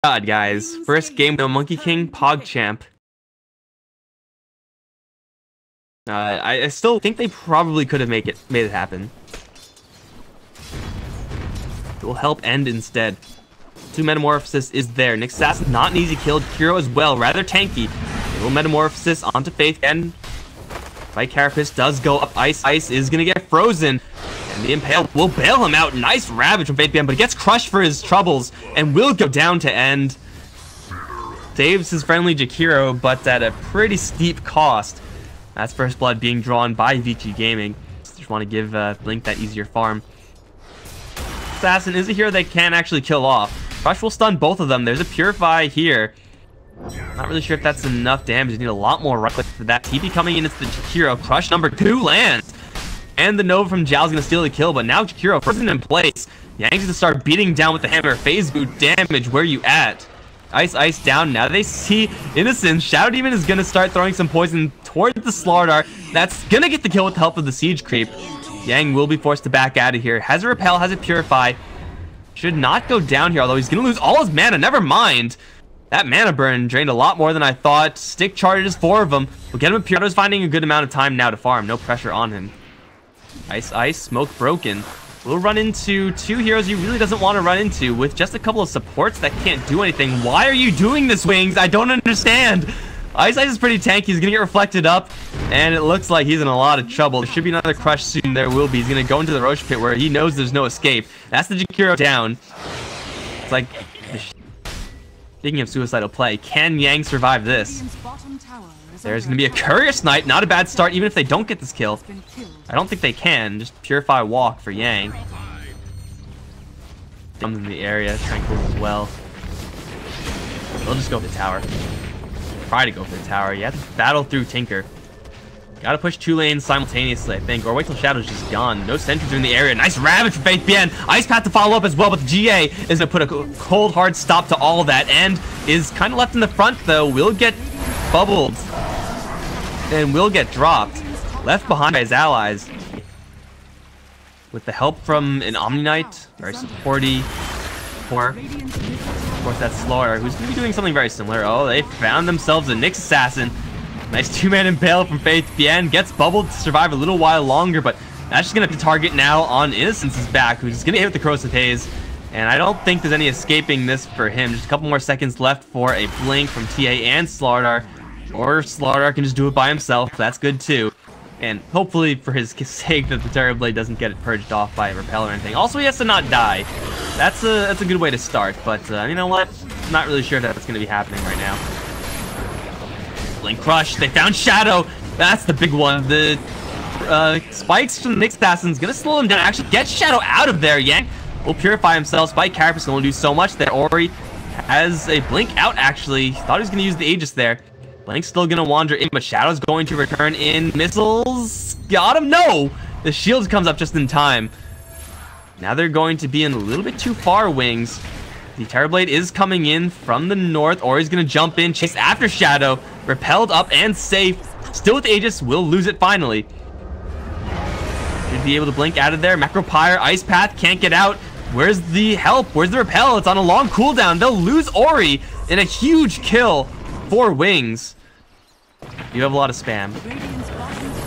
God, guys. First game, no Monkey King, PogChamp. I still think they probably could have made it happen. It will help end instead. 2 Metamorphosis is there. Nick Sass, not an easy kill. Kiro as well, rather tanky. A little Metamorphosis onto Faith again. Fight Carapace does go up. Ice is gonna get frozen. And the Impale will bail him out. Nice Ravage from Faith BM, but he gets crushed for his troubles and will go down to end. Saves his friendly Jakiro, but at a pretty steep cost. That's first blood being drawn by Vici Gaming. Just want to give Blink that easier farm. Assassin is a hero they can actually kill off. Crush will stun both of them. There's a Purify here. Not really sure if that's enough damage. You need a lot more right click for that. TP coming in, it's the Jakiro. Crush number 2 lands. And the Nova from Zhao's gonna steal the kill, but now Jakiro frozen in place. Yang's gonna start beating down with the hammer. Phase boot damage, where you at? Ice down. Now they see Innocence. Shadow Demon is gonna start throwing some poison towards the Slardar. That's gonna get the kill with the help of the Siege Creep. Yang will be forced to back out of here. Has a Repel, has a Purify. Should not go down here, although he's gonna lose all his mana. Never mind. That mana burn drained a lot more than I thought. Stick charges, 4 of them. We'll get him a Purify. He's finding a good amount of time now to farm. No pressure on him. Ice, smoke broken. We'll run into 2 heroes he really doesn't want to run into with just a couple of supports that can't do anything. Why are you doing this, Wings? I don't understand. Ice is pretty tanky. He's gonna get reflected up, and it looks like he's in a lot of trouble. There should be another crush soon. There will be. He's gonna go into the Roche Pit where he knows there's no escape. That's the Jakiro down. It's like, speaking of suicidal play, can Yang survive this? There's going to be a Courier Snipe. Not a bad start, even if they don't get this kill. I don't think they can. Just Purify Walk for Yang. Comes in the area. Tranquil as well. They'll just go for the tower. Try to go for the tower. You have to battle through Tinker. Gotta push 2 lanes simultaneously, I think. Or wait till Shadow's just gone. No sentries are in the area. Nice Ravage from Faith BN. Ice Path to follow up as well, but the GA is going to put a cold, hard stop to all of that. And is kind of left in the front, though. Will get bubbled. And will get dropped. Left behind by his allies. With the help from an Omni Knight. Very supporty. Of course, that's Slaughter, who's going to be doing something very similar. Oh, they found themselves a Nyx Assassin. Nice 2-man Impale from Faith BN. Gets bubbled to survive a little while longer, but that's just going to target now on Innocence's back, who's going to hit with the Corrosive Haze. And I don't think there's any escaping this for him. Just a couple more seconds left for a Blink from TA and Slardar. Or Slardar can just do it by himself. That's good too. And hopefully for his sake that the Terrorblade doesn't get it purged off by a Repel or anything. Also, he has to not die. That's a good way to start. But you know what? I'm not really sure if that's going to be happening right now. Blink Crush. They found Shadow. That's the big one. The spikes from the Nyx Assassin's going to slow him down. Actually, get Shadow out of there. Yang will purify himself. Spike Carapace can only do so much there. Ori has a Blink out, actually. Thought he was going to use the Aegis there. Blink's still going to wander in, but Shadow's going to return in. Missiles. Got him? No! The shield comes up just in time. Now they're going to be in a little bit too far, Wings. The Terrorblade is coming in from the north. Ori's going to jump in, chase after Shadow. Repelled up and safe. Still with Aegis. Will lose it finally. Should be able to blink out of there. Macropyre, Ice Path, can't get out. Where's the help? Where's the repel? It's on a long cooldown. They'll lose Ori in a huge kill for Wings. You have a lot of spam. You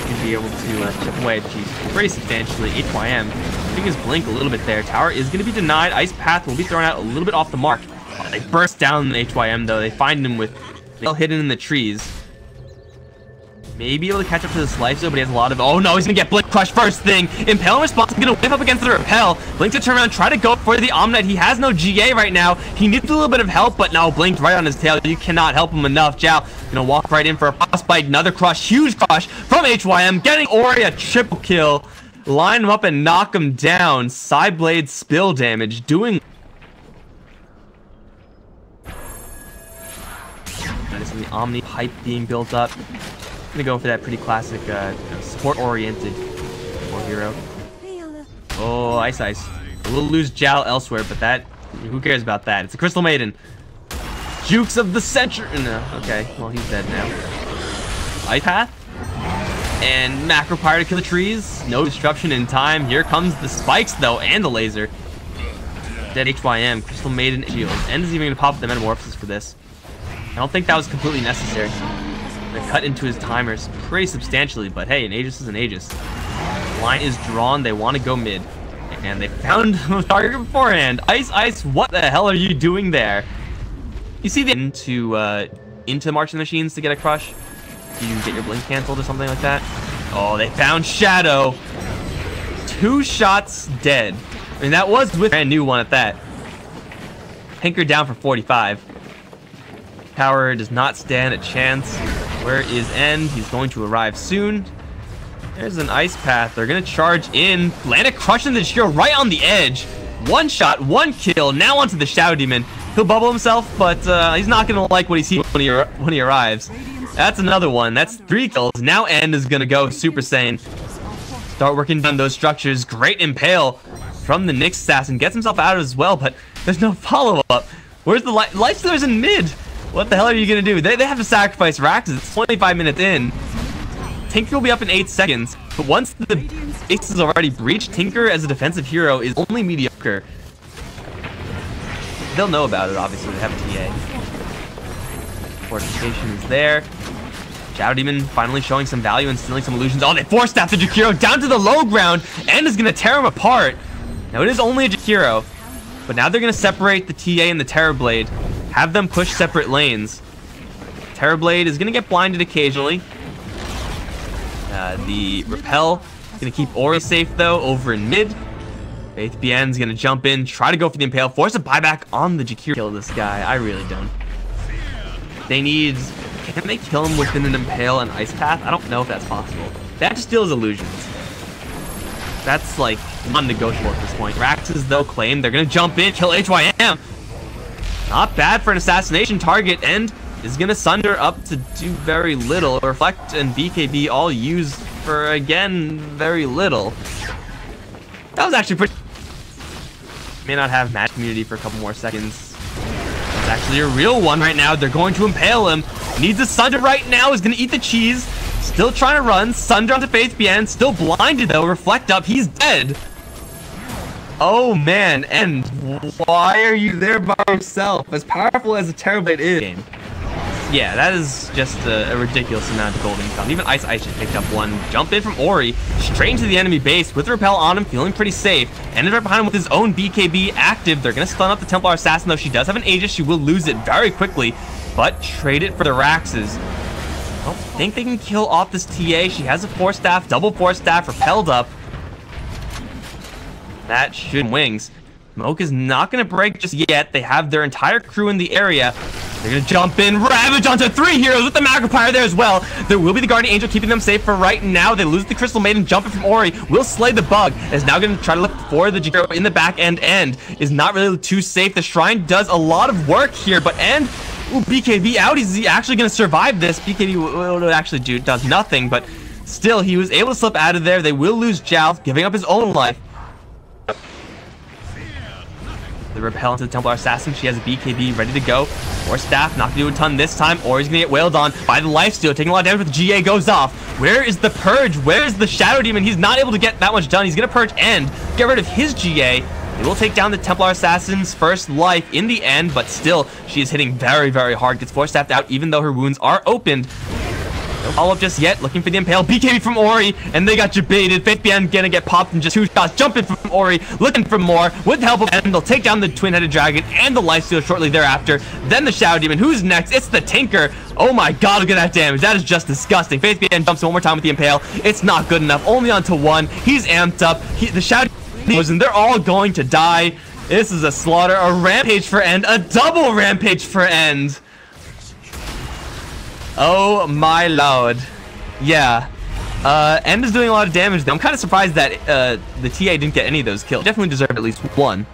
can be able to chip away at Cheese pretty substantially. HYM, I think his blink a little bit there. Tower is going to be denied. Ice Path will be thrown out a little bit off the mark. Oh, they burst down the HYM though. They find him with hidden in the trees. Maybe able to catch up to the slice though, but he has a lot of. Oh no, he's gonna get Blink Crush first thing. Impale in response is gonna whip up against the Repel. Blink to turn around, try to go for the Omnite. He has no GA right now. He needs a little bit of help, but now Blinked right on his tail. You cannot help him enough. Zhao gonna walk right in for a Frostbite. Another crush, huge crush from HYM, getting Ori a triple kill. Line him up and knock him down. Sideblade spill damage, doing. The Omni pipe being built up. I'm gonna go for that pretty classic support-oriented hero. Oh, Ice. We'll lose Zhao elsewhere, but that, who cares about that? It's a Crystal Maiden. Jukes of the Century. No, okay, well he's dead now. Ice Path and Macropyre to kill the trees. No disruption in time. Here comes the spikes though, and the laser. Dead HYM, Crystal Maiden, Shield. End is even going to pop the Metamorphosis for this. I don't think that was completely necessary. They cut into his timers pretty substantially, but hey, an Aegis is an Aegis. The line is drawn, they want to go mid. And they found the target beforehand. Ice, what the hell are you doing there? You see the into Marching Machines to get a crush? You get your blink canceled or something like that? Oh, they found Shadow. 2 shots dead. I mean, that was with a brand new one at that. Tinker down for 45. Tower does not stand a chance. Where is End? He's going to arrive soon. There's an Ice Path. They're going to charge in. Land a crush in the Shiro right on the edge. 1 shot, 1 kill. Now onto the Shadow Demon. He'll bubble himself, but he's not going to like what he sees when he arrives. That's another one. That's 3 kills. Now End is going to go Super Saiyan. Start working on those structures. Great Impale from the Nyx Assassin. Gets himself out as well, but there's no follow-up. Where's the Lifestealers in mid? What the hell are you going to do? They have to sacrifice Raxus. It's 25 minutes in. Tinker will be up in 8 seconds, but once the base is already breached, Tinker as a defensive hero is only mediocre. They'll know about it, obviously. They have a TA. Fortification is there. Shadow Demon finally showing some value and stealing some illusions. Oh, they force staff the Jakiro down to the low ground. End is going to tear him apart. Now, it is only a Jakiro, but now they're going to separate the TA and the Terrorblade. Have them push separate lanes. Terrorblade is going to get blinded occasionally. The Repel is going to keep Ori safe, though, over in mid. Faith Bien's going to jump in, try to go for the Impale, force a buyback on the Jakiro. Kill this guy. I really don't. They need... Can they kill him within an Impale and Ice Path? I don't know if that's possible. That just steals illusions. That's, like, non-negotiable at this point. Raxus, though, claim they're going to jump in, kill HYM. Not bad for an assassination target, and is going to Sunder up to do very little. Reflect and BKB all used for, again, very little. That was actually pretty... May not have match community for a couple more seconds. It's actually a real one right now. They're going to impale him. Needs a Sunder right now. Is going to eat the cheese. Still trying to run. Sunder onto Faith Bien. Still blinded, though. Reflect up. He's dead. Oh, man. And why are you there by yourself? As powerful as a Terrorblade is. Yeah, that is just a ridiculous amount of gold income. Even Ice just picked up one. Jump in from Ori, straight into the enemy base with Repel on him, feeling pretty safe. Ended right behind him with his own BKB active. They're going to stun up the Templar Assassin, though. She does have an Aegis. She will lose it very quickly, but trade it for the Raxes. I don't think they can kill off this TA. She has a Force Staff, double Force Staff, repelled up. That should wings. Moke is not going to break just yet. They have their entire crew in the area. They're going to jump in, ravage onto 3 heroes with the Magnifier there as well. There will be the Guardian Angel keeping them safe for right now. They lose the Crystal Maiden, jumping from Ori. Will slay the bug. Is now going to try to look for the Jakiro in the back end. End is not really too safe. The Shrine does a lot of work here, but End, ooh, BKB out. Is he actually going to survive this? BKB will actually does nothing, but still, he was able to slip out of there. They will lose Jal, giving up his own life. The Repel into the Templar Assassin. She has a BKB ready to go. Or Staff, not going to do a ton this time. Or he's going to get wailed on by the Lifesteal. Taking a lot of damage, but the GA goes off. Where is the Purge? Where is the Shadow Demon? He's not able to get that much done. He's going to Purge End. Get rid of his GA. They will take down the Templar Assassin's first life in the end, but still, she is hitting very, very hard. Gets Force Staffed out, even though her wounds are opened. No follow-up just yet. Looking for the Impale. BKB from Ori, and they got jebaited. Faith Bien gonna get popped in just 2 shots. Jumping from Ori, looking for more. With the help of End, they'll take down the Twin-Headed Dragon and the Lifesteal shortly thereafter. Then the Shadow Demon. Who's next? It's the Tinker. Oh my god, look at that damage. That is just disgusting. Faith Bien jumps one more time with the Impale. It's not good enough. Only onto 1. He's amped up. The Shadow Demon, and they're all going to die. This is a slaughter. A rampage for End. A double rampage for End. Oh my lord. Yeah. End is doing a lot of damage. I'm kind of surprised that the TA didn't get any of those kills. Definitely deserved at least 1.